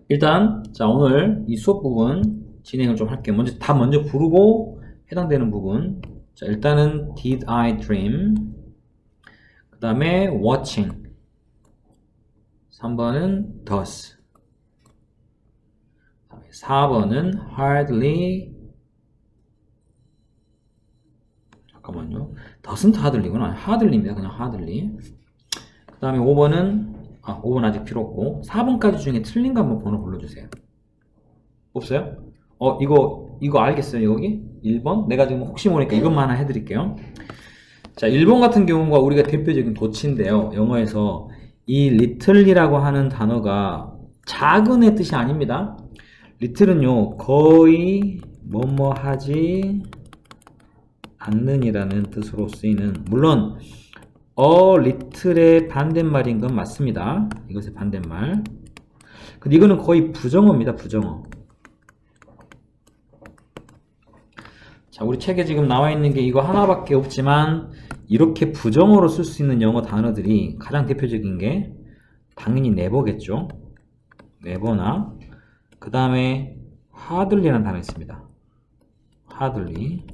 일단 자 오늘 이 수업 부분 진행을 좀 할게요. 먼저 부르고 해당되는 부분. 자 일단은 did I dream, 그 다음에 watching, 3번은 does, 4번은 hardly, 잠깐만요, doesn't hardly구나. hardly입니다. 그냥 hardly. 그 다음에 5번은 5번 아직 필요 없고 4번까지 중에 틀린 거 한번 번호 불러주세요. 없어요? 이거 알겠어요? 여기? 1번? 내가 지금 혹시 모르니까 이것만 하나 해드릴게요. 자, 1번 같은 경우가 우리가 대표적인 도치인데요. 영어에서 이 little이라고 하는 단어가 작은의 뜻이 아닙니다. little은요, 거의 뭐뭐 하지 않는이라는 뜻으로 쓰이는, 물론 little의 반대말인 건 맞습니다. 이것의 반대말. 근데 이거는 거의 부정어입니다. 부정어. 자, 우리 책에 지금 나와 있는 게 이거 하나밖에 없지만 이렇게 부정어로 쓸 수 있는 영어 단어들이 가장 대표적인 게 당연히 never겠죠. never나 그 다음에 hardly라는 단어 있습니다. hardly.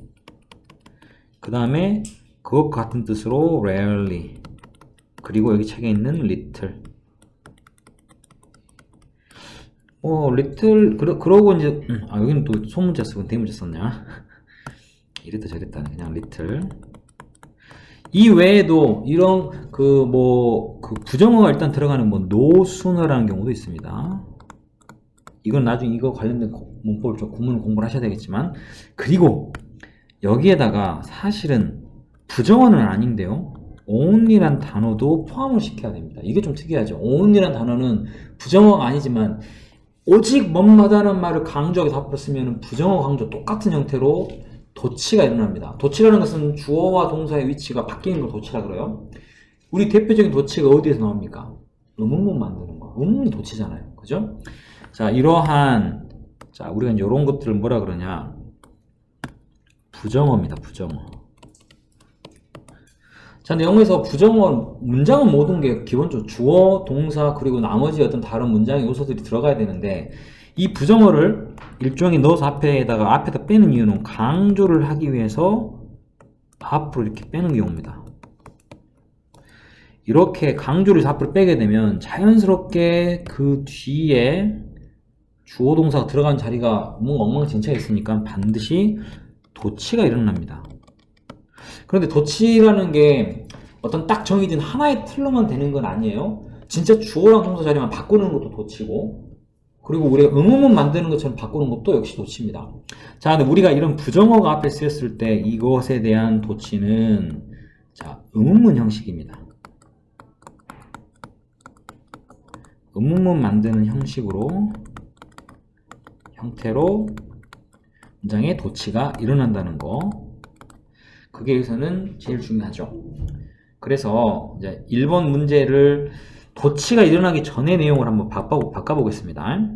그 다음에 그것 같은 뜻으로 rarely, 그리고 여기 책에 있는 little. little 그러고 이제 여기는 또 소문자 쓰고 대문자 썼냐? 이랬다 저랬다. 그냥 little. 이 외에도 이런 그 부정어가 일단 들어가는 no sooner라는 경우도 있습니다. 이건 나중에 이거 관련된 문법을 좀 구문을 공부를 하셔야 되겠지만, 그리고 여기에다가 사실은 부정어는 아닌데요, only란 단어도 포함을 시켜야 됩니다. 이게 좀 특이하죠. only란 단어는 부정어가 아니지만 오직 뭐뭐하다는 말을 강조하게 답했으면 부정어 강조 똑같은 형태로 도치가 일어납니다. 도치라는 것은 주어와 동사의 위치가 바뀌는 걸 도치라 그래요. 우리 대표적인 도치가 어디에서 나옵니까? 의문문 만드는 거. 의문문이 도치잖아요. 그죠? 자, 이러한, 자, 우리가 이제 이런 것들을 뭐라 그러냐? 부정어입니다. 부정어. 자, 근데 영어에서 부정어, 문장은 모든 게 기본적으로 주어, 동사, 그리고 나머지 어떤 다른 문장의 요소들이 들어가야 되는데, 이 부정어를 일종의 넣어서 앞에다 빼는 이유는 강조를 하기 위해서 앞으로 이렇게 빼는 경우입니다. 이렇게 강조를 해서 앞으로 빼게 되면 자연스럽게 그 뒤에 주어, 동사가 들어간 자리가 뭔가 엉망진창이 있으니까 반드시 도치가 일어납니다. 그런데 도치라는 게 어떤 딱 정해진 하나의 틀로만 되는 건 아니에요. 진짜 주어랑 동사 자리만 바꾸는 것도 도치고, 그리고 우리가 의문문 만드는 것처럼 바꾸는 것도 역시 도치입니다. 자, 근데 우리가 이런 부정어가 앞에 쓰였을 때 이것에 대한 도치는, 자, 의문문 형식입니다. 의문문 만드는 형태로 문장에 도치가 일어난다는 거. 그게 여기서는 제일 중요하죠. 그래서 이제 1번 문제를 도치가 일어나기 전의 내용을 한번 바꿔보겠습니다.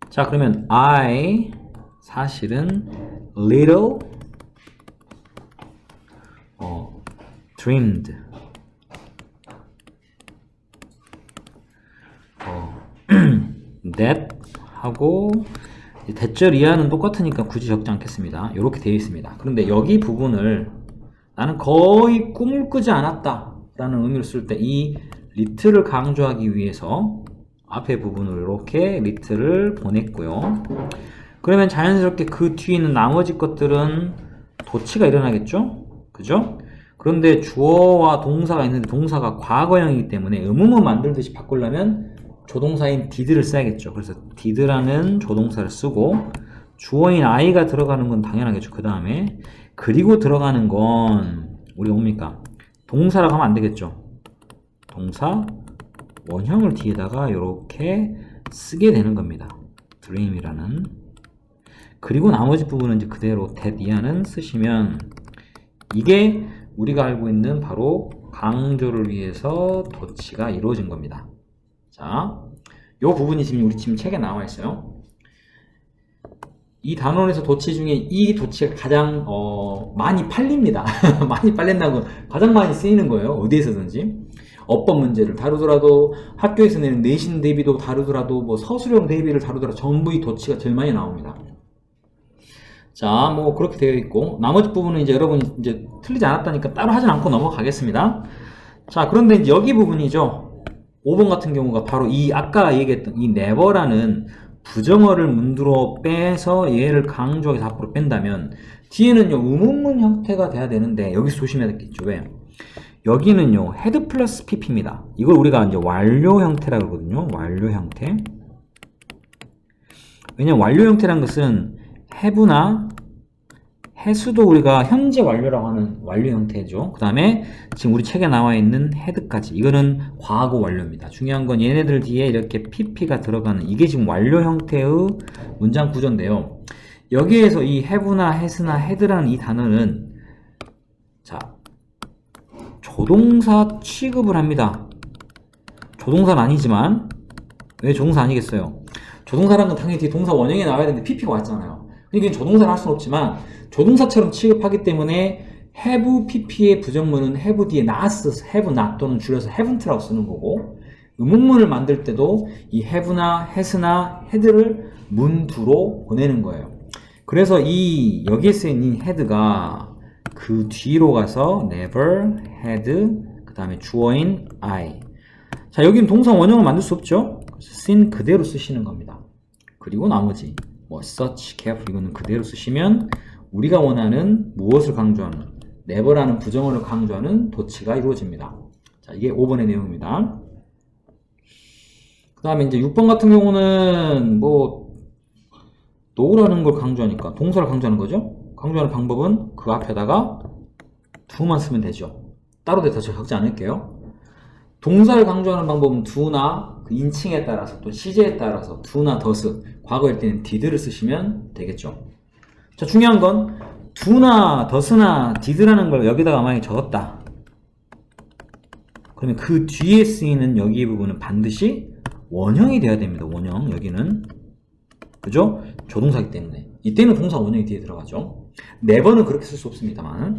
자, 그러면 I 사실은 little dreamed that 하고, 대절 이하는 똑같으니까 굳이 적지 않겠습니다. 이렇게 되어 있습니다. 그런데 여기 부분을 나는 거의 꿈을 꾸지 않았다 라는 의미로 쓸 때 이 little을 강조하기 위해서 앞에 부분을 이렇게 little을 보냈고요. 그러면 자연스럽게 그 뒤에 있는 나머지 것들은 도치가 일어나겠죠? 그죠? 그런데 주어와 동사가 있는데 동사가 과거형이기 때문에 의문문 만들듯이 바꾸려면 조동사인 did를 써야겠죠. 그래서 did라는 조동사를 쓰고 주어인 I가 들어가는 건 당연하겠죠. 그 다음에 그리고 들어가는 건 우리가 뭡니까? 동사라고 하면 안 되겠죠. 동사 원형을 뒤에다가 이렇게 쓰게 되는 겁니다. dream이라는. 그리고 나머지 부분은 이제 그대로 that 이하는 쓰시면 이게 우리가 알고 있는 바로 강조를 위해서 도치가 이루어진 겁니다. 자, 요 부분이 지금 우리 책에 나와 있어요. 이 단원에서 도치 중에 이 도치가 가장 많이 팔립니다. 많이 팔린다는 건 가장 많이 쓰이는 거예요. 어디에서든지. 어법 문제를 다루더라도 학교에서 내는 내신 대비도 다루더라도 뭐 서술형 대비를 다루더라도 전부 이 도치가 제일 많이 나옵니다. 자, 뭐 그렇게 되어 있고 나머지 부분은 이제 여러분이 이제 틀리지 않았다니까 따로 하진 않고 넘어가겠습니다. 자, 그런데 이제 여기 부분이죠. 5번 같은 경우가 바로 이 아까 얘기했던 이 never라는 부정어를 문두로 빼서 얘를 강조하게 앞으로 뺀다면 뒤에는요 의문문 형태가 돼야 되는데 여기서 조심해야 되겠죠. 왜? 여기는요 head 플러스 pp입니다. 이걸 우리가 이제 완료 형태라고 그러거든요. 완료 형태. 왜냐면 완료 형태란 것은 have나 해수도 우리가 현재 완료라고 하는 완료 형태죠. 그 다음에 지금 우리 책에 나와 있는 head까지 이거는 과거 완료입니다. 중요한 건 얘네들 뒤에 이렇게 pp가 들어가는 이게 지금 완료 형태의 문장 구조인데요. 여기에서 이 have나 has나 had라는 이 단어는 자 조동사 취급을 합니다. 조동사는 아니지만 왜 조동사 아니겠어요? 조동사라는 건 당연히 뒤에 동사 원형에 나와야 되는데 pp가 왔잖아요. 그러니까 조동사를 할 수는 없지만 조동사처럼 취급하기 때문에 have pp의 부정문은 have 뒤에 not, have not 또는 줄여서 haven't라고 쓰는 거고 의문문을 만들 때도 이 have나 has나 had를 문두로 보내는 거예요. 그래서 이 여기에 쓰인 이 had가 그 뒤로 가서 never had 그 다음에 주어인 I. 자, 여기는 동사 원형을 만들 수 없죠. 쓴 그대로 쓰시는 겁니다. 그리고 나머지 뭐 such, careful 이거는 그대로 쓰시면 우리가 원하는 무엇을 강조하는 never라는 부정어를 강조하는 도치가 이루어집니다. 자, 이게 5번의 내용입니다. 그 다음에 이제 6번 같은 경우는 뭐 no라는 걸 강조하니까 동사를 강조하는 거죠. 강조하는 방법은 그 앞에다가 do만 쓰면 되죠. 따로 대해서 적지 않을게요. 동사를 강조하는 방법은 do나 그 인칭에 따라서 또 시제에 따라서 do나 does 과거일 때는 did를 쓰시면 되겠죠. 자, 중요한 건 do나 does나 did라는 걸 여기다가 만약에 적었다. 그러면 그 뒤에 쓰이는 여기 부분은 반드시 원형이 돼야 됩니다. 원형 여기는 그죠? 조동사이기 때문에 이때는 동사 원형이 뒤에 들어가죠. never는 그렇게 쓸 수 없습니다만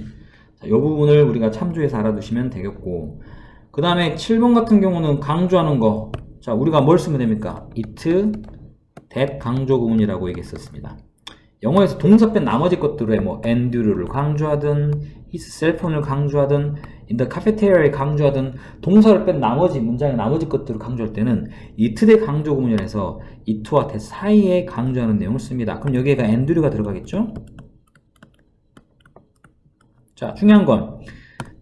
자, 이 부분을 우리가 참조해서 알아두시면 되겠고 그 다음에 7번 같은 경우는 강조하는 거 자, 우리가 뭘 쓰면 됩니까? it, that 강조 구문이라고 얘기했었습니다. 영어에서 동사 뺀 나머지 것들에 뭐 endure를 강조하든 his cellphone을 강조하든 in the cafeteria를 강조하든 동사를 뺀 나머지 문장의 나머지 것들을 강조할 때는 it 대 강조 구문이라 해서 it와 that 사이에 강조하는 내용을 씁니다. 그럼 여기에가 endure가 들어가겠죠? 자, 중요한 건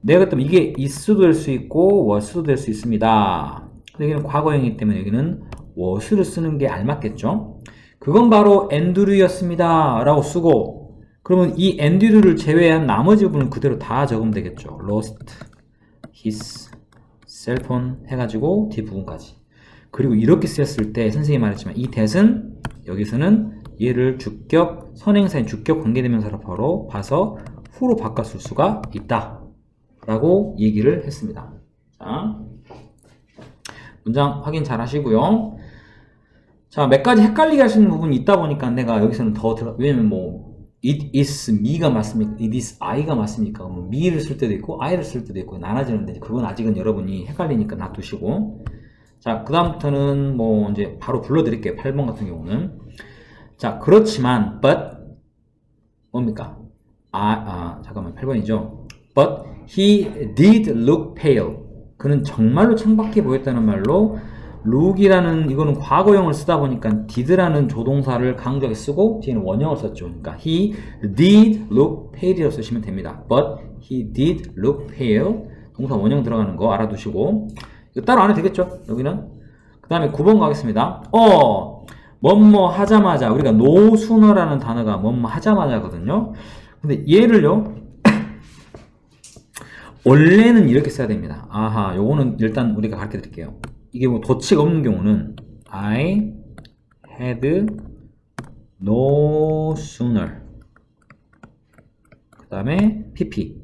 내가 그랬다면 이게 is도 될 수 있고 was도 될 수 있습니다. 여기는 과거형이기 때문에 여기는 was를 쓰는 게 알맞겠죠? 그건 바로 endure였습니다 라고 쓰고 그러면 이 endure를 제외한 나머지 부분은 그대로 다 적으면 되겠죠. lost his cell phone 해가지고 뒷부분까지. 그리고 이렇게 쓰였을 때 선생님이 말했지만 이 that은 여기서는 얘를 주격, 선행사인 주격 관계대명사로 바로 봐서 후로 바꿨을 수가 있다 라고 얘기를 했습니다. 자, 문장 확인 잘 하시고요. 자, 몇 가지 헷갈리게 하시는 부분이 있다 보니까 내가 여기서는 더 왜냐면 뭐 it is me가 맞습니까? it is I가 맞습니까? 뭐 me를 쓸 때도 있고 I를 쓸 때도 있고 나눠지는데 그건 아직은 여러분이 헷갈리니까 놔두시고 자, 그 다음부터는 뭐 이제 바로 불러드릴게요. 8번 같은 경우는 자, 그렇지만 but 뭡니까? 잠깐만 8번이죠. but he did look pale 그는 정말로 창밖해 보였다는 말로 look이라는 이거는 과거형을 쓰다 보니까 did라는 조동사를 강조하게 쓰고 뒤에는 원형을 썼죠. 그러니까 he did look pale이라고 쓰시면 됩니다. but he did look pale 동사 원형 들어가는 거 알아두시고 이거 따로 안 해도 되겠죠? 여기는 그 다음에 9번 가겠습니다. 뭐뭐 하자마자 우리가 no sooner라는 단어가 뭐뭐 하자마자거든요. 근데 얘를요 원래는 이렇게 써야 됩니다. 아하, 요거는 일단 우리가 가르쳐 드릴게요. 이게 뭐 도치가 없는 경우는 I had no sooner 그 다음에 pp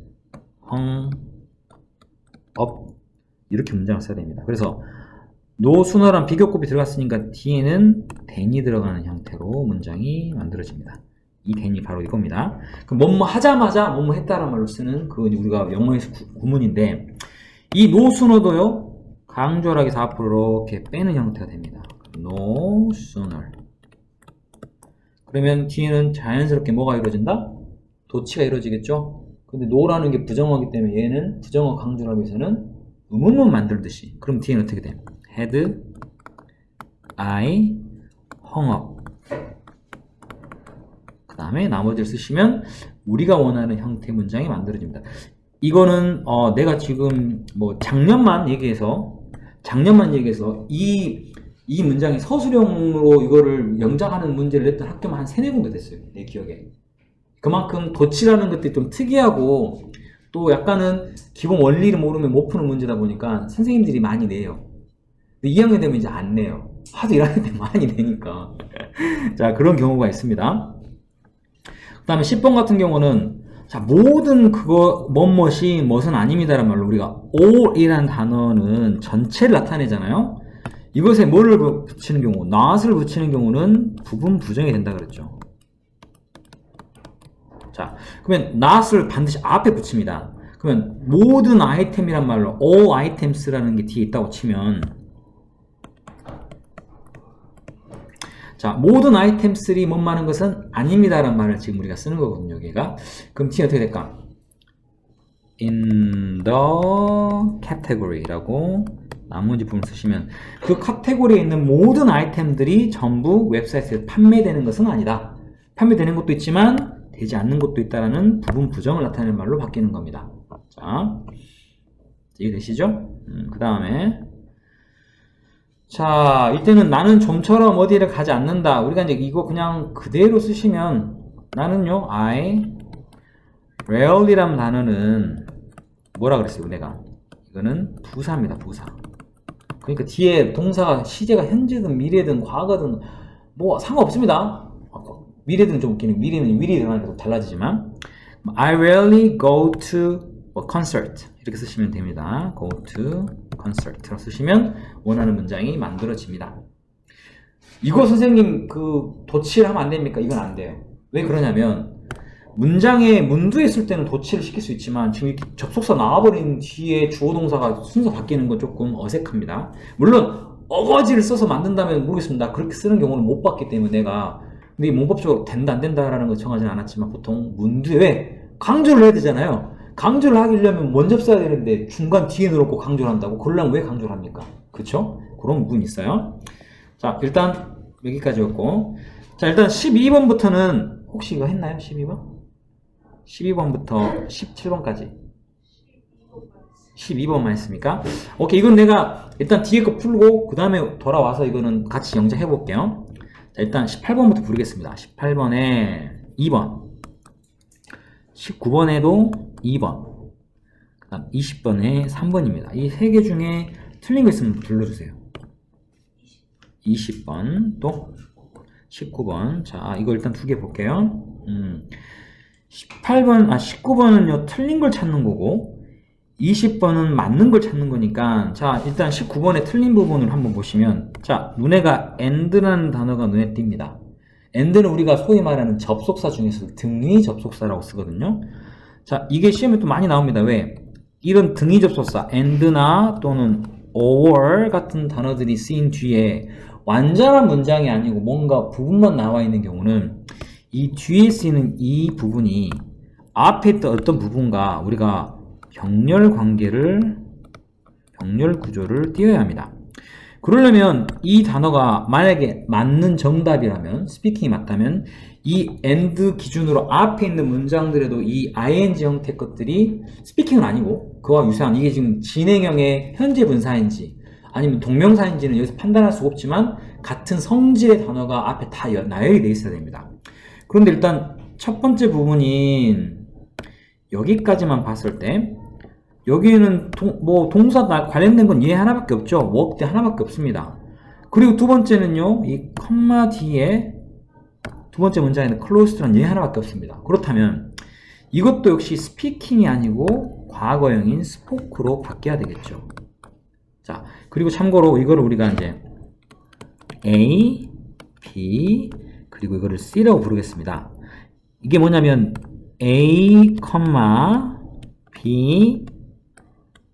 hung up 이렇게 문장을 써야 됩니다. 그래서 no sooner란 비교급이 들어갔으니까 뒤에는 than이 들어가는 형태로 문장이 만들어집니다. 이 than이 바로 이겁니다. 그럼 뭐뭐 하자마자 뭐뭐 했다라는 말로 쓰는 그 우리가 영어에서 구문인데 이 no sooner도요 강조하기에서 앞으로 이렇게 빼는 형태가 됩니다. no sooner. 그러면 뒤에는 자연스럽게 뭐가 이루어진다? 도치가 이루어지겠죠? 근데 no라는 게 부정어이기 때문에 얘는 부정어 강조를 하기 위해서는 의문문 만들듯이. 그럼 뒤에는 어떻게 돼? had I hung up. 그 다음에 나머지를 쓰시면 우리가 원하는 형태의 문장이 만들어집니다. 이거는 내가 지금 뭐 작년만 얘기해서 이 문장이 서술형으로 이거를 영작하는 문제를 냈던 학교만 한 3-4군데 됐어요. 내 기억에. 그만큼 도치라는 것들이 좀 특이하고 또 약간은 기본 원리를 모르면 못 푸는 문제다 보니까 선생님들이 많이 내요. 근데 2학년 되면 이제 안 내요. 하도 1학년 때 많이 내니까. 자, 그런 경우가 있습니다. 그 다음에 10번 같은 경우는 자, 모든 뭐뭇이 무엇은 아닙니다란 말로 우리가 all이란 단어는 전체를 나타내잖아요. 이것에 뭐를 붙이는 경우, not을 붙이는 경우는 부분 부정이 된다 그랬죠. 자, 그러면 not을 반드시 앞에 붙입니다. 그러면 모든 아이템이란 말로 all items라는 게 뒤에 있다고 치면 자, 모든 아이템들이 뭐하는 것은 아닙니다라는 말을 지금 우리가 쓰는 거거든요, 여기가. 그럼 뒤에 어떻게 될까? in the category라고 나머지 부분을 쓰시면 그 카테고리에 있는 모든 아이템들이 전부 웹사이트에 판매되는 것은 아니다. 판매되는 것도 있지만 되지 않는 것도 있다라는 부분 부정을 나타내는 말로 바뀌는 겁니다. 자, 이해되시죠? 그 다음에 자, 이때는 나는 좀처럼 어디를 가지 않는다. 우리가 이제 이거 그냥 그대로 쓰시면 나는요, I rarely라는 단어는 뭐라 그랬어요, 내가? 이거는 부사입니다, 부사. 그러니까 뒤에 동사가 시제가 현재든 미래든 과거든 뭐 상관없습니다. 미래든 좀 웃기는 미래는 미리 들어가니까 좀 달라지지만 I rarely go to a concert 이렇게 쓰시면 됩니다. go to concert로 쓰시면 원하는 문장이 만들어집니다. 이거 선생님 그 도치를 하면 안 됩니까? 이건 안 돼요. 왜 그러냐면 문장에 문두에 쓸 때는 도치를 시킬 수 있지만 지금 이렇게 접속사 나와버린 뒤에 주어 동사가 순서 바뀌는 건 조금 어색합니다. 물론 어거지를 써서 만든다면 모르겠습니다. 그렇게 쓰는 경우는 못 봤기 때문에 내가 근데 문법적으로 된다 안 된다라는 거 정하지는 않았지만 보통 문두에 왜? 강조를 해야 되잖아요. 강조를 하려면 먼저 써야 되는데 중간 뒤에 넣어놓고 강조를 한다고? 그러려면 왜 강조를 합니까? 그쵸? 그런 부분이 있어요. 자, 일단 여기까지였고 자, 일단 12번부터는 혹시 이거 했나요? 12번? 12번부터 17번까지 12번만 했습니까? 오케이, 이건 내가 일단 뒤에 거 풀고 그 다음에 돌아와서 이거는 같이 영작해 볼게요. 자, 일단 18번부터 부르겠습니다. 18번에 2번 19번에도 2번 그 다음 20번에 3번입니다. 이 세 개 중에 틀린 거 있으면 불러주세요. 20번 또 19번 자, 이거 일단 두 개 볼게요. 19번은요 틀린 걸 찾는 거고 20번은 맞는 걸 찾는 거니까 자, 일단 19번의 틀린 부분을 한번 보시면 자, 눈에가 and라는 단어가 눈에 띕니다. and는 우리가 소위 말하는 접속사 중에서 등위 접속사라고 쓰거든요. 자, 이게 시험에 또 많이 나옵니다. 왜? 이런 등위 접속사 and나 또는 or 같은 단어들이 쓰인 뒤에 완전한 문장이 아니고 뭔가 부분만 나와 있는 경우는 이 뒤에 쓰이는 이 부분이 앞에 있던 어떤 부분과 우리가 병렬 구조를 띄어야 합니다. 그러려면 이 단어가 만약에 맞는 정답이라면 스피킹이 맞다면 이 and 기준으로 앞에 있는 문장들에도 이 ing 형태 것들이 스피킹은 아니고 그와 유사한 이게 지금 진행형의 현재 분사인지 아니면 동명사인지는 여기서 판단할 수가 없지만 같은 성질의 단어가 앞에 다 나열이 되어 있어야 됩니다. 그런데 일단 첫 번째 부분인 여기까지만 봤을 때 여기에는 동사 관련된 건 얘 하나밖에 없죠. work 하나밖에 없습니다. 그리고 두 번째는요, 이 컴마 뒤에 두 번째 문장에는 closed라는 얘 하나밖에 없습니다. 그렇다면 이것도 역시 스피킹이 아니고 과거형인 spoke로 바뀌어야 되겠죠. 자, 그리고 참고로 이거를 우리가 이제 A, B, 그리고 이거를 C라고 부르겠습니다. 이게 뭐냐면 A, B,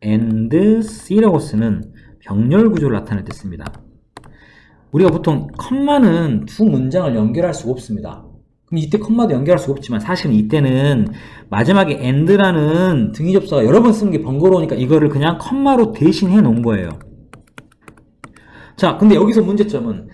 and C라고 쓰는 병렬 구조를 나타낼 때 씁니다. 우리가 보통 컴마는 두 문장을 연결할 수가 없습니다. 그럼 이때 컴마도 연결할 수가 없지만 사실은 이때는 마지막에 and라는 등위 접수가 여러 번 쓰는 게 번거로우니까 이거를 그냥 컴마로 대신 해 놓은 거예요. 자, 근데 여기서 문제점은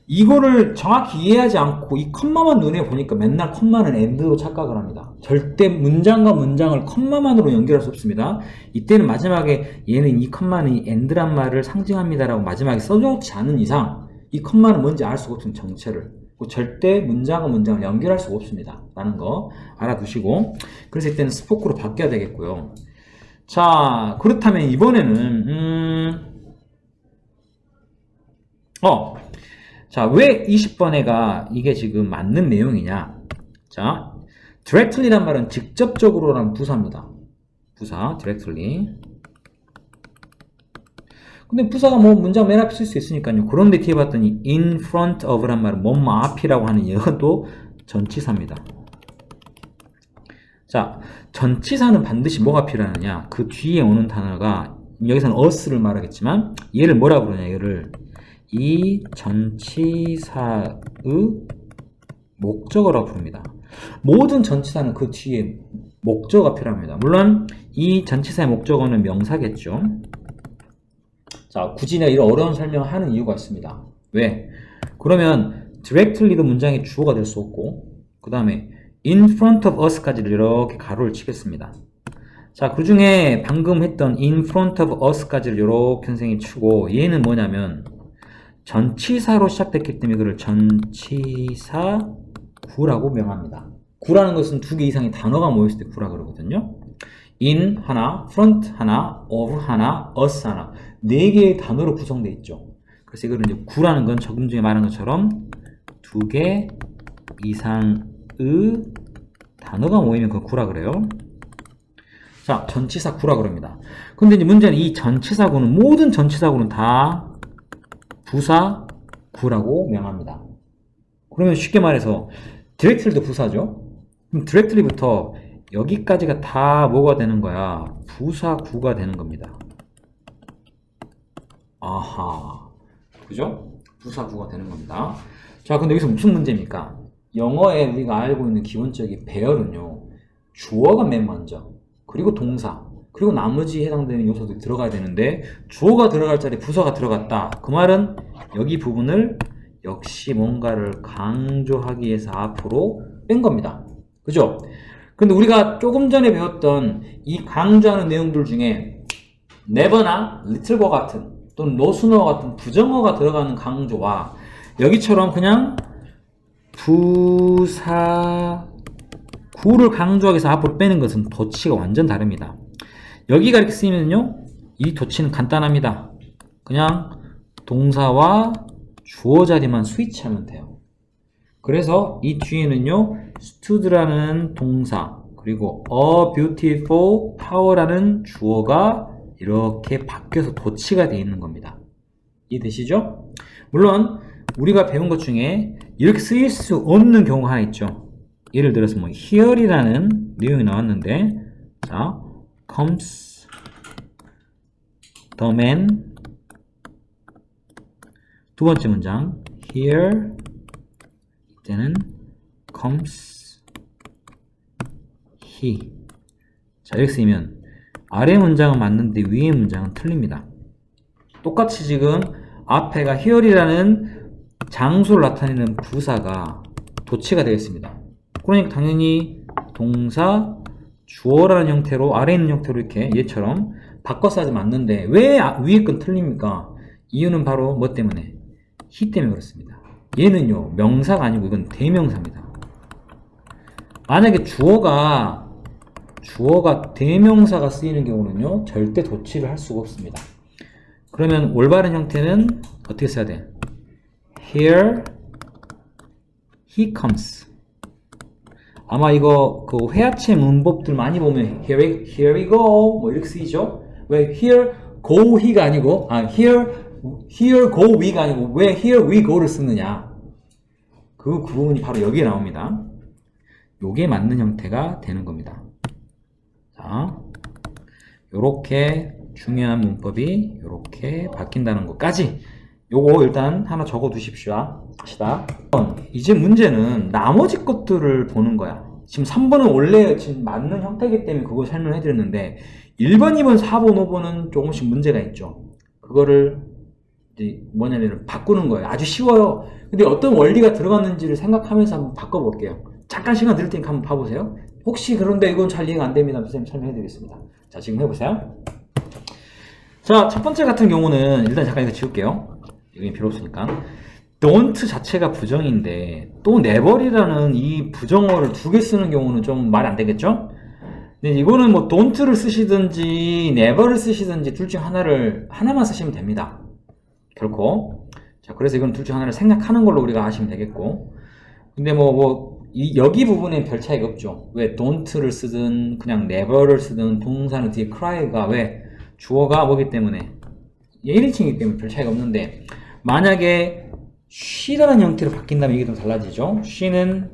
이거를 정확히 이해하지 않고 이 컴마만 눈에 보니까 맨날 컴마는 and로 착각을 합니다. 절대 문장과 문장을 컴마만으로 연결할 수 없습니다. 이때는 마지막에 얘는 이 컴마는 and란 말을 상징합니다라고 마지막에 써놓지 않은 이상 이 컴마는 뭔지 알 수가 없는 정체를 절대 문장과 문장을 연결할 수가 없습니다. 라는 거 알아두시고 그래서 이때는 스포크로 바뀌어야 되겠고요. 자, 그렇다면 이번에는 자, 왜 20번에가 이게 지금 맞는 내용이냐? 자, directly란 말은 직접적으로라는 부사입니다. 부사, directly. 근데 부사가 뭐 문장 맨 앞에 쓸 수 있으니까요. 그런데 뒤에 봤더니 in front of란 말은 뭐뭐 앞이라고 하는 이것도 전치사입니다. 자, 전치사는 반드시 뭐가 필요하느냐? 그 뒤에 오는 단어가 여기서는 us를 말하겠지만 얘를 뭐라 그러냐? 얘를 이 전치사의 목적어라고 부릅니다. 모든 전치사는 그 뒤에 목적어가 필요합니다. 물론 이 전치사의 목적어는 명사겠죠. 자, 굳이 내가 이런 어려운 설명을 하는 이유가 있습니다. 왜? 그러면 directly도 문장의 주어가 될 수 없고 그 다음에 in front of us까지를 이렇게 가로를 치겠습니다. 자, 그 중에 방금 했던 in front of us까지를 이렇게 선생님이 치고 얘는 뭐냐면 전치사로 시작됐기 때문에 이거를 전치사 구라고 명합니다. 구라는 것은 두 개 이상의 단어가 모였을 때 구라 그러거든요. in 하나, front 하나, of 하나, us 하나. 네 개의 단어로 구성되어 있죠. 그래서 이거를 이제 구라는 건 조금 전에 말한 것처럼 두 개 이상의 단어가 모이면 그걸 구라 그래요. 자, 전치사 구라 그럽니다. 근데 이제 문제는 이 전치사 구는 모든 전치사 구는 다 부사 구라고 명합니다. 그러면 쉽게 말해서 directly도 부사죠. 그럼 directly부터 여기까지가 다 뭐가 되는 거야? 부사 구가 되는 겁니다. 아하, 그죠? 부사 구가 되는 겁니다. 자, 근데 여기서 무슨 문제입니까? 영어에 우리가 알고 있는 기본적인 배열은요, 주어가 맨 먼저, 그리고 동사, 그리고 나머지 해당되는 요소들이 들어가야 되는데 주어가 들어갈 자리에 부사가 들어갔다. 그 말은 여기 부분을 역시 뭔가를 강조하기 위해서 앞으로 뺀 겁니다. 그죠? 근데 우리가 조금 전에 배웠던 이 강조하는 내용들 중에 never나 little과 같은 또는 no sooner와 같은 부정어가 들어가는 강조와 여기처럼 그냥 부사 구를 강조하기 위해서 앞으로 빼는 것은 도치가 완전 다릅니다. 여기가 이렇게 쓰이면요, 이 도치는 간단합니다. 그냥 동사와 주어 자리만 스위치하면 돼요. 그래서 이 뒤에는요, stood라는 동사 그리고 a beautiful tower라는 주어가 이렇게 바뀌어서 도치가 되어 있는 겁니다. 이해되시죠? 물론 우리가 배운 것 중에 이렇게 쓰일 수 없는 경우가 하나 있죠. 예를 들어서 뭐 here이라는 내용이 나왔는데, 자, comes the man, 두 번째 문장 here, 이때는 comes he. 자, 이렇게 쓰이면 아래 문장은 맞는데 위에 문장은 틀립니다. 똑같이 지금 앞에가 here이라는 장소를 나타내는 부사가 도치가 되겠습니다. 그러니까 당연히 동사, 주어라는 형태로 아래에 있는 형태로 이렇게 얘처럼 바꿔서 하지 맞는데 왜 위에 건 틀립니까? 이유는 바로 뭐 때문에? he 때문에 그렇습니다. 얘는요, 명사가 아니고 이건 대명사입니다. 만약에 주어가 대명사가 쓰이는 경우는요, 절대 도치를 할 수가 없습니다. 그러면 올바른 형태는 어떻게 써야 돼? Here he comes. 아마 이거 그 회화체 문법들 많이 보면 here we go 뭐 이렇게 쓰이죠? 왜 here go he가 아니고 here go we가 아니고 왜 here we go를 쓰느냐? 그 부분이 바로 여기에 나옵니다. 요게 맞는 형태가 되는 겁니다. 자, 요렇게 중요한 문법이 이렇게 바뀐다는 것까지 요거 일단 하나 적어 두십시오. 시다. 이제 문제는 나머지 것들을 보는 거야. 지금 3번은 원래 지금 맞는 형태이기 때문에 그거 설명해 드렸는데 1번, 2번, 4번, 5번은 조금씩 문제가 있죠. 그거를 이제 뭐냐면 바꾸는 거예요. 아주 쉬워요. 근데 어떤 원리가 들어갔는지를 생각하면서 한번 바꿔볼게요. 잠깐 시간 드릴 테니까 한번 봐보세요. 혹시 그런데 이건 잘 이해가 안 됩니다. 선생님 설명해 드리겠습니다. 자, 지금 해보세요. 자, 첫 번째 같은 경우는 일단 잠깐 이거 지울게요. 이게 필요 없으니까. don't 자체가 부정인데 또 never이라는 이 부정어를 두 개 쓰는 경우는 좀 말이 안 되겠죠? 근데 이거는 뭐 don't를 쓰시든지 never를 쓰시든지 둘 중 하나만 쓰시면 됩니다. 결코. 자, 그래서 이건 둘 중 하나를 생략하는 걸로 우리가 하시면 되겠고. 근데 여기 부분엔 별 차이가 없죠. 왜 don't를 쓰든 그냥 never를 쓰든 동사는 뒤에 cry가 왜 주어가 뭐기 때문에 1인칭이기 때문에 별 차이가 없는데 만약에 she라는 형태로 바뀐다면 이게 좀 달라지죠. she는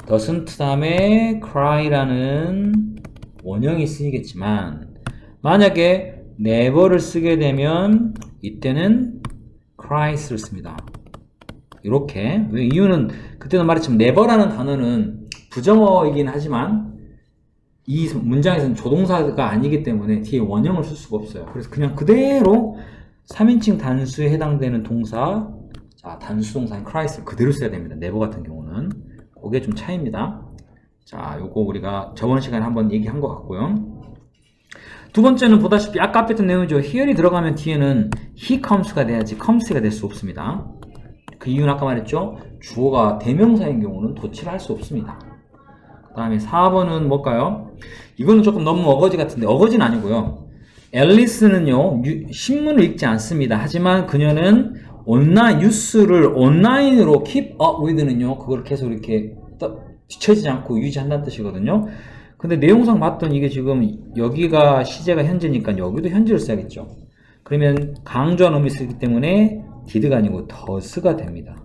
doesn't 다음에 cry라는 원형이 쓰이겠지만 만약에 never를 쓰게 되면 이때는 cry를 씁니다. 이렇게. 왜 이유는 그때도 말했지만 never라는 단어는 부정어이긴 하지만 이 문장에서는 조동사가 아니기 때문에 뒤에 원형을 쓸 수가 없어요. 그래서 그냥 그대로 3인칭 단수에 해당되는 동사, 자, 단수 동사인 cry를 그대로 써야 됩니다. never 같은 경우는. 그게 좀 차이입니다. 자, 요거 우리가 저번 시간에 한번 얘기한 것 같고요. 두 번째는 보다시피 아까 앞에 했던 내용이죠. here이 들어가면 뒤에는 he comes가 돼야지 comes가 될 수 없습니다. 그 이유는 아까 말했죠. 주어가 대명사인 경우는 도치를 할 수 없습니다. 그 다음에 4번은 뭘까요? 이거는 조금 너무 어거지 같은데 어거지는 아니고요. 앨리스는요 신문을 읽지 않습니다. 하지만 그녀는 온라인 뉴스를 온라인으로 keep up with는요 그걸 계속 이렇게 뒤처지지 않고 유지한다는 뜻이거든요. 근데 내용상 봤더니 이게 지금 여기가 시제가 현재니까 여기도 현재를 써야겠죠. 그러면 강조한 의미 쓰기 때문에 did가 아니고 does가 됩니다.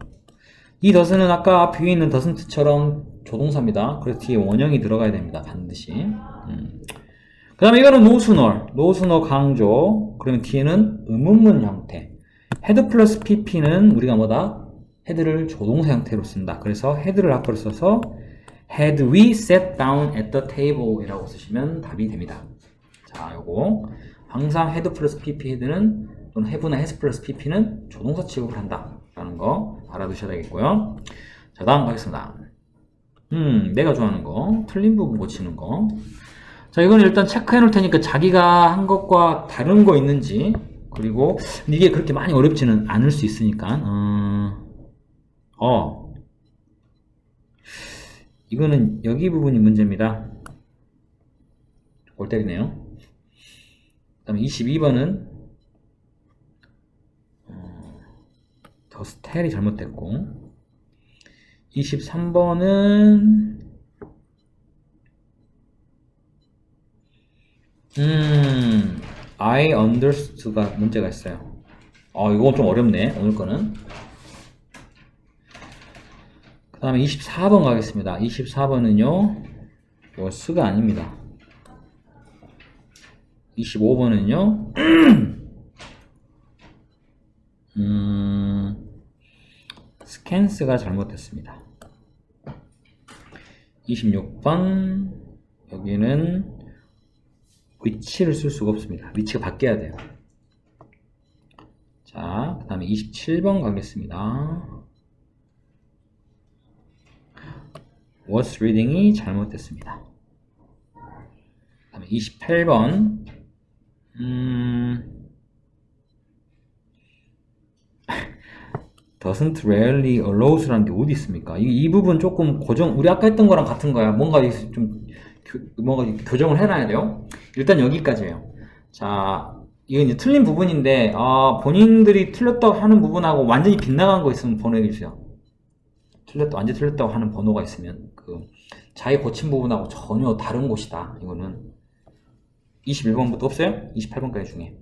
이 does는 아까 뒤에 있는 doesn't처럼 조동사입니다. 그래서 뒤에 원형이 들어가야 됩니다. 반드시. 그 다음에 이거는 no sooner 강조. 그러면 뒤에는 의문문 형태. had 플러스 pp는 우리가 뭐다? had를 조동사 형태로 쓴다. 그래서 had를 앞으로 써서 had we sat down at the table 이라고 쓰시면 답이 됩니다. 자, 요거 항상 had 플러스 pp had는 또는 have나 has 플러스 pp는 조동사 취급을 한다 라는 거 알아두셔야 되겠고요. 자, 다음 가겠습니다. 내가 좋아하는 거 틀린 부분 고치는 거. 자, 이건 일단 체크해 놓을 테니까 자기가 한 것과 다른 거 있는지, 그리고 이게 그렇게 많이 어렵지는 않을 수 있으니까 이거는 여기 부분이 문제입니다. 골 때리네요. 그 다음에 22번은 더 스타일이 잘못됐고 23번은 I understood가 문제가 있어요. 이거 좀 어렵네 오늘 거는. 그 다음에 24번 가겠습니다. 24번은요 was가 아닙니다. 25번은요 scans가 잘못됐습니다. 26번 여기는 which를 쓸 수가 없습니다. 위치가 바뀌어야 돼요. 자, 그 다음에 27번 가겠습니다. was reading이 잘못됐습니다. 그 다음에 28번 doesn't rarely allows라는 게 어디 있습니까? 이 부분 조금 우리 아까 했던 거랑 같은 거야. 뭔가 교정을 해놔야 돼요. 일단 여기까지예요. 자, 이건 이제 틀린 부분인데, 본인들이 틀렸다고 하는 부분하고 완전히 빗나간 거 있으면 번호해 주세요. 완전히 틀렸다고 하는 번호가 있으면, 자기 고친 부분하고 전혀 다른 곳이다. 이거는 21번부터 없어요? 28번까지 중에.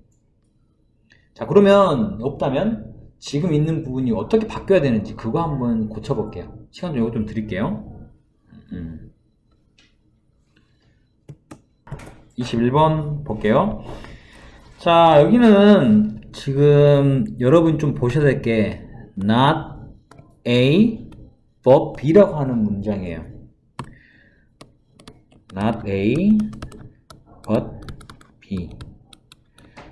자, 그러면 없다면 지금 있는 부분이 어떻게 바뀌어야 되는지 그거 한번 고쳐볼게요. 시간 좀 이거 좀 드릴게요. 21번 볼게요. 자, 여기는 지금 여러분 좀 보셔야 될 게 not A but B라고 하는 문장이에요. not A but B.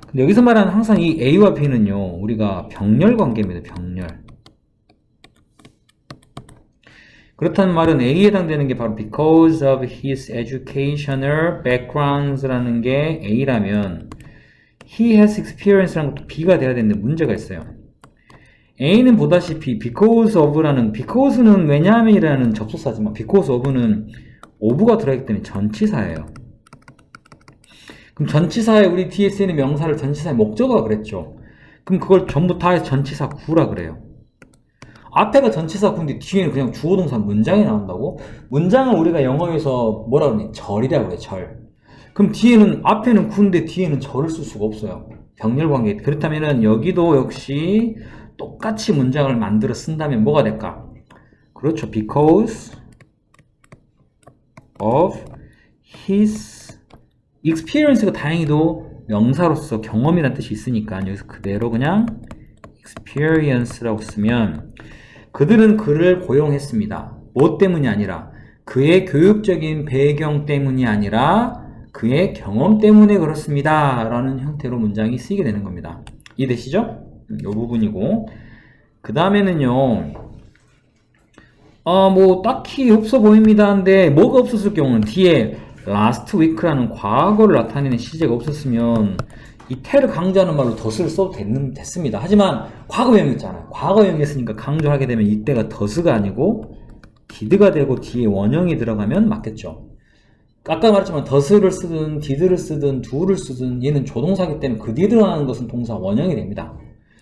근데 여기서 말하는 항상 이 A와 B는요, 우리가 병렬 관계입니다. 병렬. 그렇다는 말은 A에 해당되는 게 바로 because of his educational backgrounds라는 게 A라면 he has experience라는 것도 B가 돼야 되는데 문제가 있어요. A는 보다시피 because of라는 because는 왜냐하면이라는 접속사지만 because of는 of가 들어있기 때문에 전치사예요. 그럼 전치사에 우리 뒤에 쓰이는 명사를 전치사의 목적어가 그랬죠. 그럼 그걸 전부 다 해서 전치사 구라 그래요. 앞에가 전치사 구인데 뒤에는 그냥 주어동사 문장이 나온다고? 문장은 우리가 영어에서 뭐라 그러니? 절이라고 그래, 절. 그럼 뒤에는, 앞에는 구인데 뒤에는 절을 쓸 수가 없어요. 병렬 관계. 그렇다면은 여기도 역시 똑같이 문장을 만들어 쓴다면 뭐가 될까? 그렇죠. Because of his experience가 다행히도 명사로서 경험이라는 뜻이 있으니까 여기서 그대로 그냥 experience라고 쓰면 그들은 그를 고용했습니다. 뭐 때문이 아니라 그의 교육적인 배경 때문이 아니라 그의 경험 때문에 그렇습니다. 라는 형태로 문장이 쓰이게 되는 겁니다. 이해되시죠? 이 부분이고 그 다음에는요 뭐 딱히 없어 보입니다. 근데 뭐가 없었을 경우는 뒤에 last week라는 과거를 나타내는 시제가 없었으면 이 te를 강조하는 말로 does를 써도 됐습니다. 하지만 과거형 있잖아요. 과거형이 있으니까 강조하게 되면 이때가 does가 아니고 did가 되고 뒤에 원형이 들어가면 맞겠죠. 아까 말했지만 does를 쓰든 did를 쓰든 do를 쓰든 얘는 조동사기 때문에 그 뒤에 들어가는 것은 동사 원형이 됩니다.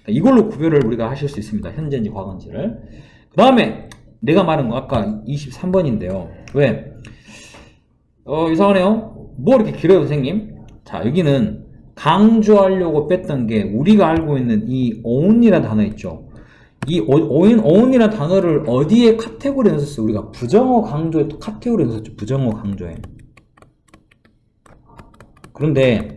이걸로 구별을 우리가 하실 수 있습니다. 현재인지 과거인지를. 그 다음에 내가 말한 거 아까 23번인데요. 왜? 이상하네요. 뭐 이렇게 길어요, 선생님? 자, 여기는 강조하려고 뺐던 게 우리가 알고 있는 이 on이라는 단어 있죠. 이 on이라는 단어를 어디에 카테고리에 넣었어요? 우리가 부정어 강조에 또 카테고리에 넣었죠. 부정어 강조에. 그런데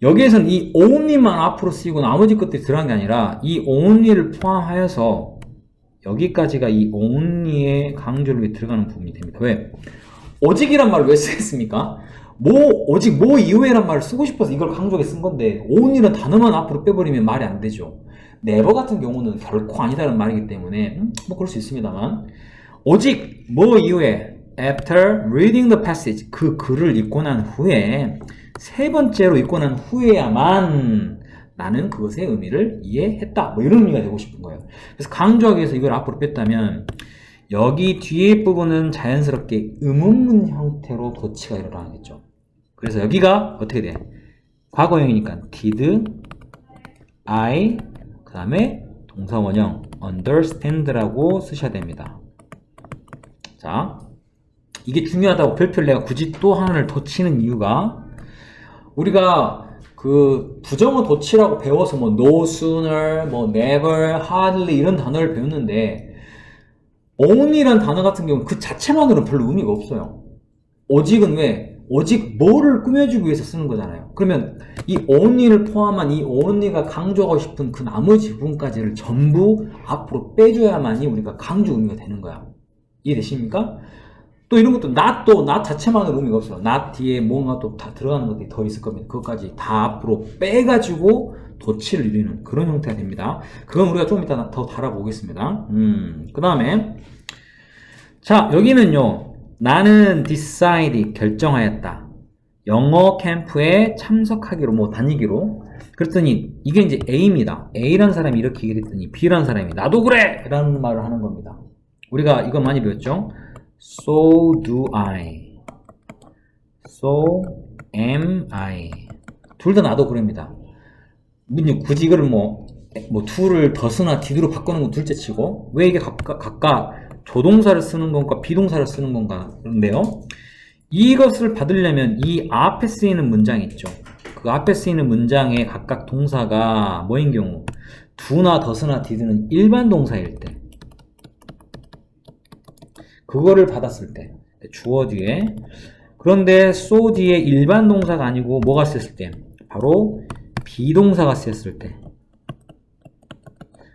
여기에서는 이 only만 앞으로 쓰이고 나머지 것들이 들어간 게 아니라 이 only를 포함하여서 여기까지가 이 only의 강조를 위해 들어가는 부분이 됩니다. 왜? 오직이란 말을 왜 쓰겠습니까? 오직 이후에란 말을 쓰고 싶어서 이걸 강조하게 쓴 건데 only란 단어만 앞으로 빼버리면 말이 안 되죠. never 같은 경우는 결코 아니다라는 말이기 때문에 뭐 그럴 수 있습니다만 오직 이후에 after reading the passage 그 글을 읽고 난 후에 세 번째로 읽고 난 후에야만 나는 그것의 의미를 이해했다. 뭐 이런 의미가 되고 싶은 거예요. 그래서 강조하기 위해서 이걸 앞으로 뺐다면 여기 뒤에 부분은 자연스럽게 의문문 형태로 도치가 일어나겠죠. 그래서 여기가 어떻게 돼? 과거형이니까 did, I, 그 다음에 동사원형 understand라고 쓰셔야 됩니다. 자, 이게 중요하다고 별표를 내가 굳이 또 하나를 더 치는 이유가 우리가 그 부정어 도치라고 배워서 뭐 no sooner, 뭐 never, hardly 이런 단어를 배웠는데 only란 단어 같은 경우는 그 자체만으로는 별로 의미가 없어요. 오직은 왜? 오직 뭐를 꾸며주기 위해서 쓰는 거잖아요. 그러면 이 only를 포함한 이 only가 강조하고 싶은 그 나머지 부분까지를 전부 앞으로 빼줘야만이 우리가 강조 의미가 되는 거야. 이해되십니까? 또 이런 것도 not 자체만으로 의미가 없어요. not 뒤에 뭔가 또 다 들어가는 것들이 더 있을 겁니다. 그것까지 다 앞으로 빼가지고 도치를 이루는 그런 형태가 됩니다. 그건 우리가 좀 이따 더 달아보겠습니다. 그 다음에 자 여기는요 나는 decide 결정하였다. 영어 캠프에 참석하기로 뭐 다니기로 그랬더니 이게 이제 A입니다. A라는 사람이 이렇게 얘기했더니 B라는 사람이 나도 그래! 라는 말을 하는 겁니다. 우리가 이거 많이 배웠죠? So do I. So am I. 둘 다 나도 그럽니다. 굳이 이거를 뭐 do를 does나 did로 바꾸는 건 둘째 치고 왜 이게 각각 조동사를 쓰는 건가 비동사를 쓰는 건가 그런데요. 이것을 받으려면 이 앞에 쓰이는 문장이 있죠. 그 앞에 쓰이는 문장의 각각 동사가 뭐인 경우 do나 does나 did는 일반 동사일 때 그거를 받았을 때 주어 뒤에 그런데 so 뒤에 일반 동사가 아니고 뭐가 쓰였을 때? 바로 비동사가 쓰였을 때.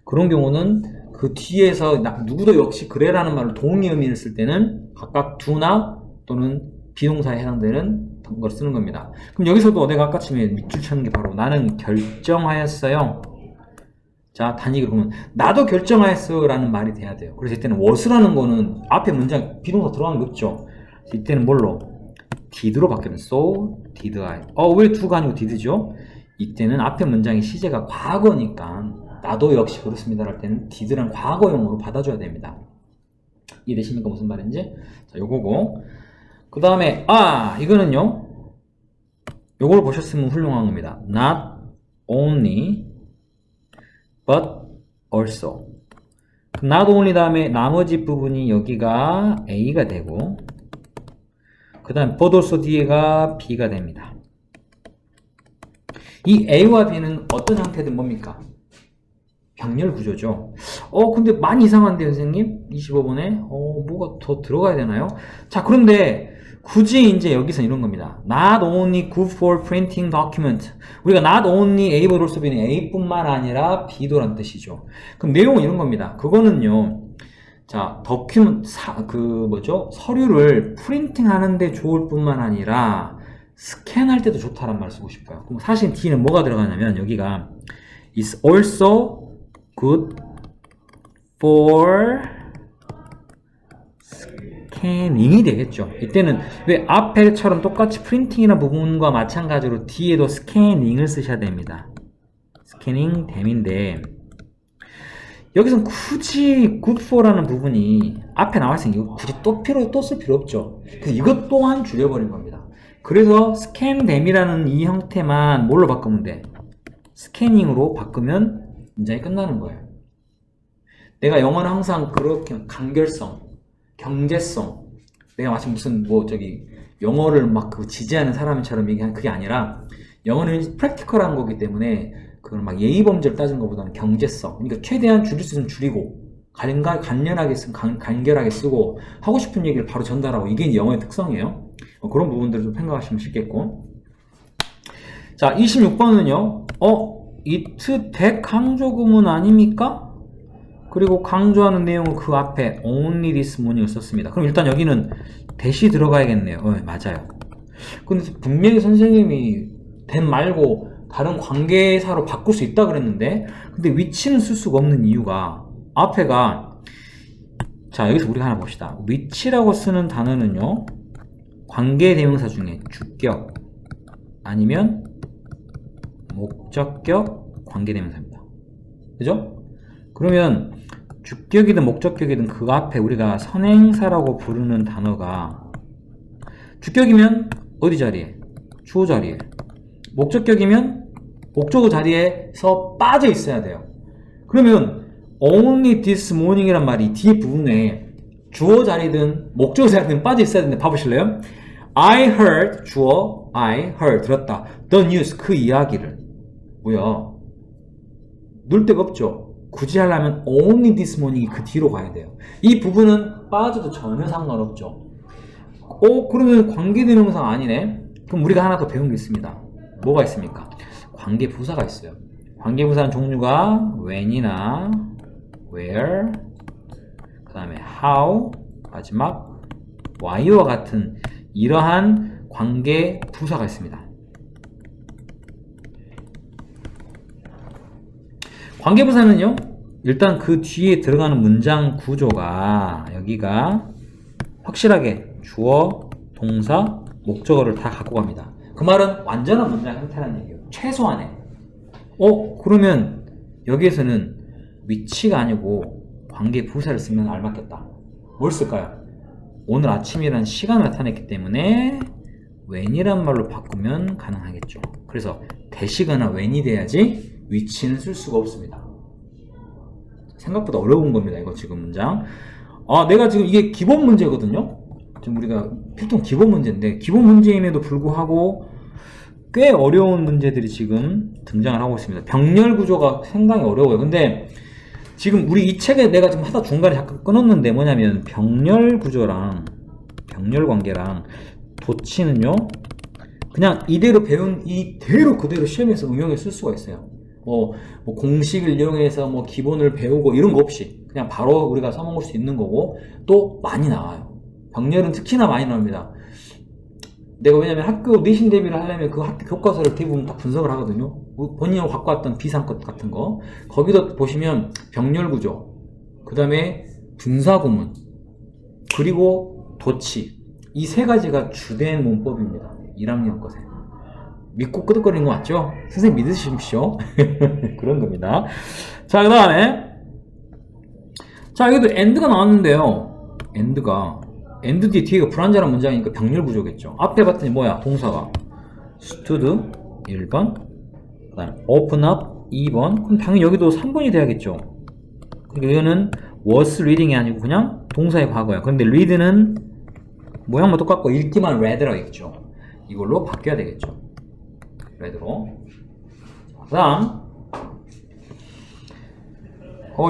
그런 경우는 그 뒤에서 누구도 역시 그래라는 말을 동의 의미를 쓸 때는 각각 do나 또는 비동사에 해당되는 걸 쓰는 겁니다. 그럼 여기서도 내가 아까 처음에 밑줄 쳐는 게 바로 나는 결정하였어요. 자, 단위로 그러면 나도 결정하였어 라는 말이 돼야 돼요. 그래서 이때는 was라는 거는 앞에 문장 비동사 들어가는 게 없죠. 이때는 뭘로? did로 바뀌는 so did I. 왜 do가 아니고 did죠? 이때는 앞에 문장의 시제가 과거니까 나도 역시 그렇습니다 할 때는 did란 과거용으로 받아줘야 됩니다. 이해되십니까? 무슨 말인지? 자, 요거고. 그 다음에 이거는요. 요걸 보셨으면 훌륭한 겁니다. Not only but also. not only 다음에 나머지 부분이 여기가 A가 되고 그 다음 but also 뒤에가 B가 됩니다. 이 A와 B는 어떤 형태든 뭡니까? 병렬 구조죠. 근데 많이 이상한데 선생님? 25번에 뭐가 더 들어가야 되나요? 자, 그런데 굳이 이제 여기서 이런 겁니다. Not only good for printing document. 우리가 not only A보다 올 수 있는 A뿐만 아니라 B도란 뜻이죠. 그럼 내용은 이런 겁니다. 그거는요. 자, 서류를 프린팅 하는데 좋을 뿐만 아니라 스캔할 때도 좋다란 말을 쓰고 싶어요. 그럼 사실 D는 뭐가 들어가냐면 여기가 is also good for 스캐닝이 되겠죠. 이때는 왜 앞에처럼 똑같이 프린팅이라는 부분과 마찬가지로 뒤에도 스캐닝을 쓰셔야 됩니다. 스캐닝 댐인데 여기서는 굳이 good for라는 부분이 앞에 나와있으니 이거 굳이 또 쓸 필요 없죠. 그래서 이것 또한 줄여버린 겁니다. 그래서 스캔 댐이라는 이 형태만 뭘로 바꾸면 돼? 스캐닝으로 바꾸면 문장이 끝나는 거예요. 내가 영어는 항상 그렇게 간결성, 경제성, 내가 마치 무슨 영어를 막 지지하는 사람처럼 얘기하는 그게 아니라 영어는 프랙티컬한 거기 때문에 그걸 막 예의 범죄를 따지는 것보다는 경제성. 그러니까 최대한 줄일 수 있으면 줄이고 간결하게 쓰고 하고 싶은 얘기를 바로 전달하고 이게 영어의 특성이에요. 그런 부분들을 좀 생각하시면 쉽겠고. 자, 26번은요. it 대강조 구문 아닙니까? 그리고 강조하는 내용은 그 앞에 only this morning을 썼습니다. 그럼 일단 여기는 대시 들어가야겠네요. 맞아요. 근데 분명히 선생님이 that 말고 다른 관계사로 바꿀 수 있다 그랬는데 근데 which는 쓸 수가 없는 이유가 앞에가 자 여기서 우리가 하나 봅시다. which라고 쓰는 단어는요 관계대명사 중에 주격 아니면 목적격 관계대명사입니다. 그죠? 그러면 주격이든 목적격이든 그 앞에 우리가 선행사라고 부르는 단어가 주격이면 어디 자리에? 주어 자리에. 목적격이면 목적어 자리에서 빠져 있어야 돼요. 그러면 only this morning 이란 말이 뒤에 부분에 주어 자리든 목적어 자리든 빠져 있어야 되는데 봐보실래요? I heard 주어 I heard 들었다. The news 그 이야기를 뭐야 넣을 데가 없죠. 굳이 하려면 only this morning이 그 뒤로 가야 돼요. 이 부분은 빠져도 전혀 상관없죠. 그러면 관계대명사가 아니네. 그럼 우리가 하나 더 배운 게 있습니다. 뭐가 있습니까? 관계부사가 있어요. 관계부사는 종류가 when이나 where 그 다음에 how 마지막 why와 같은 이러한 관계부사가 있습니다. 관계부사는요 일단 그 뒤에 들어가는 문장 구조가 여기가 확실하게 주어, 동사, 목적어를 다 갖고 갑니다. 그 말은 완전한 문장 형태라는 얘기예요. 최소한의. 그러면 여기에서는 which가 아니고 관계부사를 쓰면 알맞겠다. 뭘 쓸까요? 오늘 아침이라는 시간을 나타냈기 때문에 when이란 말로 바꾸면 가능하겠죠. 그래서 대시거나 when이 돼야지 which는 쓸 수가 없습니다. 생각보다 어려운 겁니다. 이거 지금 문장. 내가 지금 이게 기본 문제거든요. 지금 우리가 필통 기본 문제인데 기본 문제임에도 불구하고 꽤 어려운 문제들이 지금 등장을 하고 있습니다. 병렬 구조가 상당히 어려워요. 근데 지금 우리 이 책에 내가 지금 하다 중간에 잠깐 끊었는데 뭐냐면 병렬 구조랑 병렬 관계랑 도치는요, 그냥 이대로 배운 이대로 그대로 시험에서 응용해 쓸 수가 있어요. 뭐 공식을 이용해서 뭐 기본을 배우고 이런 거 없이 그냥 바로 우리가 써먹을 수 있는 거고, 또 많이 나와요. 병렬은 특히나 많이 나옵니다. 내가 왜냐면 학교 내신 대비를 하려면 그 학교 교과서를 대부분 다 분석을 하거든요. 본인이 갖고 왔던 비상것 같은 거. 거기도 보시면 병렬 구조, 그 다음에 분사 구문, 그리고 도치. 이 세 가지가 주된 문법입니다. 1학년 것에. 믿고 끄덕거리는 거 맞죠? 선생님 믿으십시오. 그런 겁니다. 자, 그 다음에. 자, 여기도 and가 나왔는데요. and 뒤에가 불완전한 문장이니까 병렬 구조겠죠. 앞에 봤더니 뭐야? 동사가 stood 1번, 그 다음에 open up 2번. 그럼 당연히 여기도 3번이 돼야겠죠. 그러니까 이거는 was reading이 아니고 그냥 동사의 과거야. 그런데 read는 모양만 똑같고 읽기만 read라고 있죠. 이걸로 바뀌어야 되겠죠. read로. 그 다음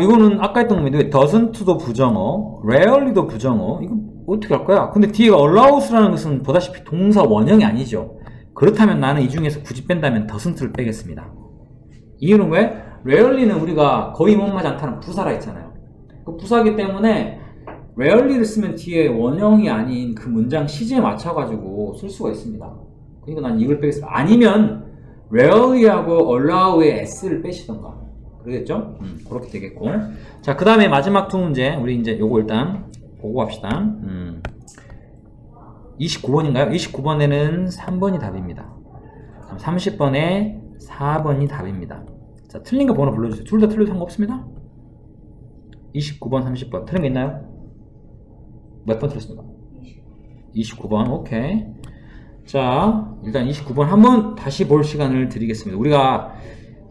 이거는 아까 했던 겁니다. doesn't도 부정어, rarely도 부정어. 이거 어떻게 할 거야? 근데 뒤에가 allows라는 것은 보다시피 동사 원형이 아니죠. 그렇다면 나는 이 중에서 굳이 뺀다면 doesn't를 빼겠습니다. 이유는 왜? rarely는 우리가 거의 못마지 않다는 부사라 했잖아요. 그 부사기 때문에 rarely를 쓰면 뒤에 원형이 아닌 그 문장 시제에 맞춰가지고 쓸 수가 있습니다. 그러니까 난 이걸 빼겠습니다. 아니면 rarely하고 allow의 s를 빼시던가. 그러겠죠? 그렇게 되겠고. 자, 그 다음에 마지막 두 문제. 우리 이제 요거 일단 보고 갑시다. 29번인가요? 29번에는 3번이 답입니다. 30번에 4번이 답입니다. 자, 틀린 거 번호 불러주세요. 둘 다 틀려도 상관없습니다. 29번, 30번. 틀린 거 있나요? 몇 번 틀렸습니까? 29번. 오케이. 자, 일단 29번 한번 다시 볼 시간을 드리겠습니다. 우리가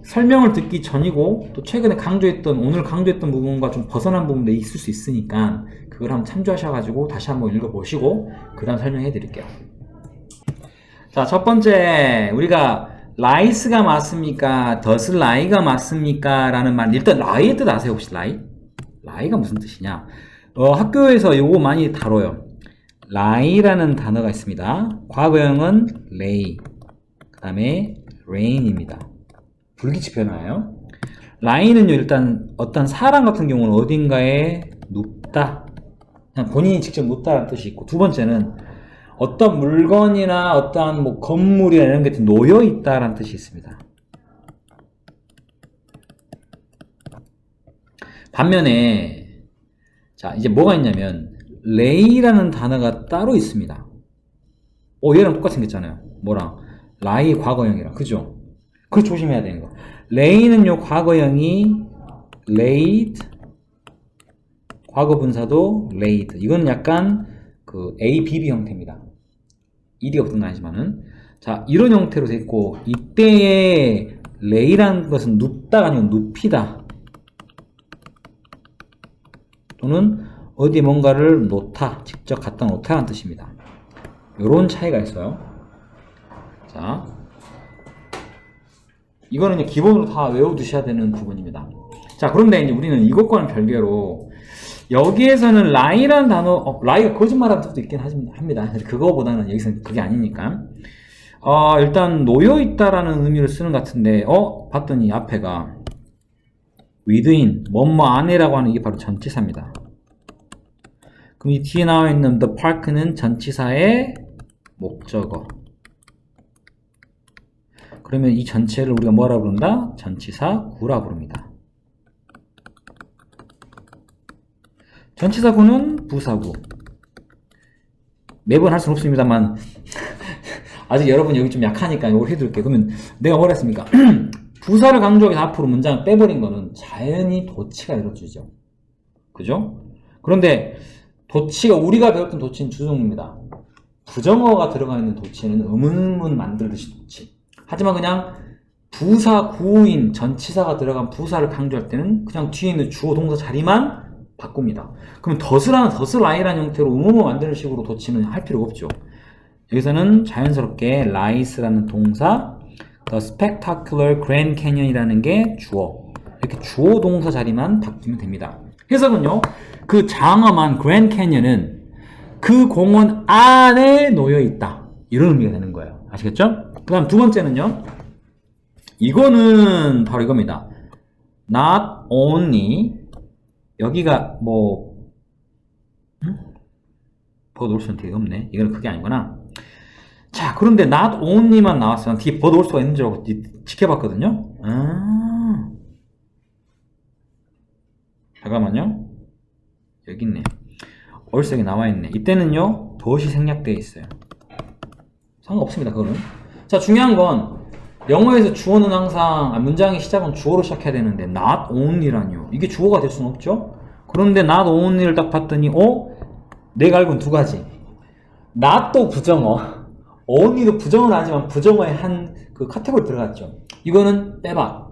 설명을 듣기 전이고 또 최근에 오늘 강조했던 부분과 좀 벗어난 부분도 있을 수 있으니까 그걸 한번 참조하셔가지고 다시 한번 읽어보시고 그 다음 설명해 드릴게요. 자, 첫 번째 우리가 lie가 맞습니까? does lie가 맞습니까? 라는 말. 일단 lie의 뜻 아세요? 혹시 lie? lie가 무슨 뜻이냐? 학교에서 요거 많이 다뤄요. lie라는 단어가 있습니다. 과거형은 lay, 그 다음에 rain입니다. 불규칙 변화예요. lie는요, 일단 어떤 사람 같은 경우는 어딘가에 눕다, 그냥 본인이 직접 눕다라는 뜻이 있고, 두 번째는 어떤 물건이나 어떠한 뭐 건물이나 이런 게 놓여 있다라는 뜻이 있습니다. 반면에 자, 이제 뭐가 있냐면 lay라는 단어가 따로 있습니다. 얘랑 똑같이 생겼잖아요. 뭐랑? lie 과거형이랑. 그죠? 그거 조심해야 되는 거. lay는요, 과거형이 laid, 과거 분사도 laid. 이건 약간 그 ABB 형태입니다. ED가 붙은 건 아니지만은. 자, 이런 형태로 돼 있고, 이때의 lay라는 것은 눕다가 아니고 눕히다. 또는 어디에 뭔가를 놓다, 직접 갖다 놓다라는 뜻입니다. 요런 차이가 있어요. 자, 이거는 이제 기본으로 다 외워두셔야 되는 부분입니다. 자, 그런데 이제 우리는 이것과는 별개로 여기에서는 lie라는 단어, lie가 거짓말하는 뜻도 있긴 합니다. 그거보다는 여기서는 그게 아니니까. 일단 놓여있다라는 의미를 쓰는 것 같은데, 봤더니 앞에가 within, 뭐뭐 안에라고 하는 이게 바로 전치사입니다. 그럼 이 뒤에 나와 있는 the park는 전치사의 목적어. 그러면 이 전체를 우리가 뭐라 부른다? 전치사 구라 부릅니다. 전치사 구는 부사구. 매번 할 수는 없습니다만 아직 여러분 여기 좀 약하니까 이걸 해둘게요. 그러면 내가 뭐라 했습니까? 부사를 강조해서 앞으로 문장을 빼버린 거는 자연히 도치가 이루어지죠. 그죠? 그런데 도치가 우리가 배웠던 도치는 두 종류입니다. 부정어가 들어가 있는 도치는 의문문 만들듯이 도치. 하지만 그냥 부사 구인 전치사가 들어간 부사를 강조할 때는 그냥 뒤에 있는 주어 동사 자리만 바꿉니다. 그럼 더스 lie라는 형태로 의문문 만드는 식으로 도치는 할 필요가 없죠. 여기서는 자연스럽게 lies라는 동사, the spectacular Grand Canyon이라는 게 주어. 이렇게 주어 동사 자리만 바뀌면 됩니다. 해석은요, 그 장엄한 Grand Canyon은 그 공원 안에 놓여 있다. 이런 의미가 되는 거예요. 아시겠죠? 그 다음 두 번째는요. 이거는 바로 이겁니다. Not only 여기가 뭐 버드올수는 되게 없네. 이거는 그게 아니구나. 자, 그런데 not only만 나왔으면 뒤에 버드올수가 있는 줄 알고 지켜봤거든요. 잠깐만요. 여기 있네. 얼색이 나와 있네. 이때는요, 덫이 생략되어 있어요. 상관없습니다, 그거는. 자, 중요한 건 영어에서 주어는 항상 문장의 시작은 주어로 시작해야 되는데 not only라뇨. 이게 주어가 될 수는 없죠. 그런데 not only를 딱 봤더니 내가 알고는 두 가지. not도 부정어, only도 부정은 하지만 부정어의 한 그 카테고리 들어갔죠. 이거는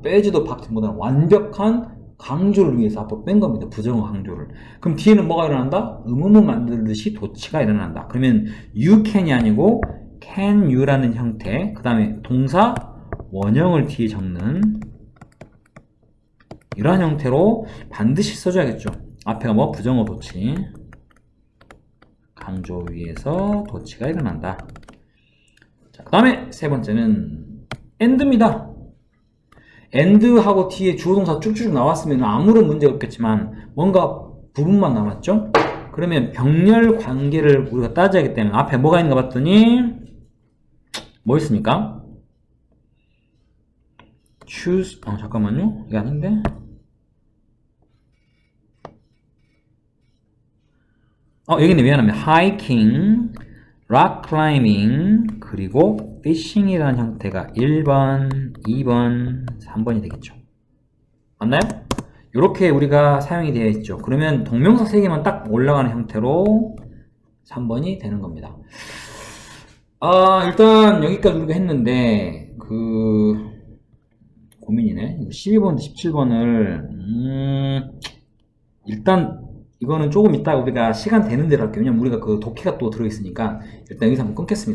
빼지도 박지보다는 완벽한 강조를 위해서 앞으로 뺀 겁니다. 부정어 강조를. 그럼 뒤에는 뭐가 일어난다? 의문문 만들듯이 도치가 일어난다. 그러면 you can이 아니고 can you라는 형태, 그 다음에 동사 원형을 뒤에 적는 이러한 형태로 반드시 써줘야겠죠. 앞에가 뭐? 부정어 도치. 강조 위에서 도치가 일어난다. 자, 그 다음에 세 번째는 and입니다. and하고 뒤에 주어동사 쭉쭉 나왔으면 아무런 문제가 없겠지만 뭔가 부분만 남았죠? 그러면 병렬 관계를 우리가 따져야 하기 때문에 앞에 뭐가 있는가 봤더니 뭐 있습니까? choose, 잠깐만요. 이게 아닌데? 여기 있네. 미안합니다. hiking, rock climbing, 그리고 fishing이라는 형태가 1번, 2번, 3번이 되겠죠. 맞나요? 이렇게 우리가 사용이 되어 있죠. 그러면 동명사 3개만 딱 올라가는 형태로 3번이 되는 겁니다. 일단 여기까지 우리가 했는데 고민이네. 12번부터 17번을 일단 이거는 조금 이따가 우리가 시간 되는 대로 할게요. 왜냐면 우리가 그 독해가 또 들어있으니까 일단 여기서 한번 끊겠습니다.